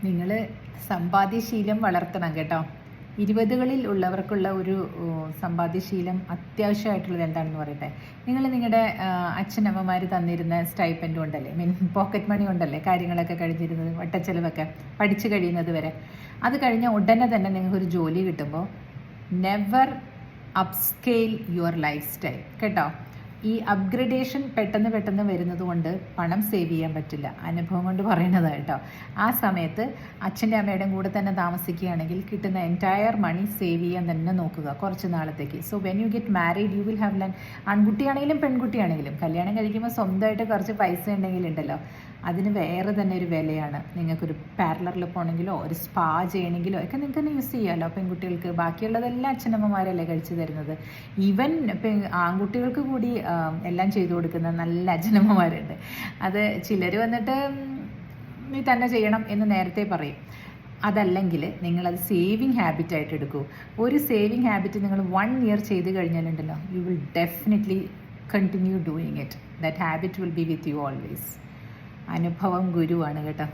നിങ്ങൾ സമ്പാദ്യശീലം വളർത്തണം കേട്ടോ. 20കളിൽ ഉള്ളവർക്കുള്ള ഒരു സമ്പാദ്യശീലം അത്യാവശ്യമായിട്ടുള്ളത് എന്താണെന്ന് പറയട്ടെ. നിങ്ങൾ നിങ്ങളുടെ അച്ഛനമ്മമാർ തന്നിരുന്ന സ്റ്റൈപ്പൻഡ് കൊണ്ടല്ലേ, പോക്കറ്റ് മണി കൊണ്ടല്ലേ കാര്യങ്ങളൊക്കെ കഴിഞ്ഞിരുന്നത്, വട്ടച്ചെലവൊക്കെ പഠിച്ചു കഴിയുന്നത് വരെ. അത് കഴിഞ്ഞ ഉടനെ തന്നെ നിങ്ങൾക്കൊരു ജോലി കിട്ടുമ്പോൾ never upscale your life style കേട്ടോ. ഈ അപ്ഗ്രഡേഷൻ പെട്ടെന്ന് വരുന്നത് കൊണ്ട് പണം സേവ് ചെയ്യാൻ പറ്റില്ല. അനുഭവം കൊണ്ട് പറയുന്നത് കേട്ടോ. ആ സമയത്ത് അച്ഛൻ്റെ അമ്മയുടെയും കൂടെ തന്നെ താമസിക്കുകയാണെങ്കിൽ കിട്ടുന്ന എൻറ്റയർ മണി സേവ് ചെയ്യാൻ തന്നെ നോക്കുക കുറച്ച് നാളത്തേക്ക്. So when you get married you will have learn. ആൺകുട്ടിയാണെങ്കിലും പെൺകുട്ടിയാണെങ്കിലും കല്യാണം കഴിക്കുമ്പോൾ സ്വന്തമായിട്ട് കുറച്ച് പൈസ ഉണ്ടെങ്കിലുണ്ടല്ലോ, അതിന് വേറെ തന്നെ ഒരു വിലയാണ്. നിങ്ങൾക്കൊരു പാർലറിൽ പോകണമെങ്കിലോ ഒരു സ്പാ ചെയ്യണമെങ്കിലോ ഒക്കെ നിങ്ങൾക്ക് തന്നെ യൂസ് ചെയ്യാമല്ലോ പെൺകുട്ടികൾക്ക്. ബാക്കിയുള്ളതെല്ലാം അച്ഛനമ്മമാരല്ലേ കഴിച്ചു തരുന്നത്. ഈവൻ ആൺകുട്ടികൾക്ക് കൂടി എല്ലാം ചെയ്തു കൊടുക്കുന്ന നല്ല അച്ഛനമ്മമാരുണ്ട്. അത് ചിലർ വന്നിട്ട് നീ തന്നെ ചെയ്യണം എന്ന് നേരത്തെ പറയും. അതല്ലെങ്കിൽ നിങ്ങളത് സേവിങ് ഹാബിറ്റായിട്ട് എടുക്കൂ. ഒരു സേവിങ് ഹാബിറ്റ് നിങ്ങൾ 1 ഇയർ ചെയ്ത് കഴിഞ്ഞാലുണ്ടല്ലോ, you will definitely continue doing it. That habit will be with you always. അനുഭവം ഗുരുവാണ് കേട്ടോ.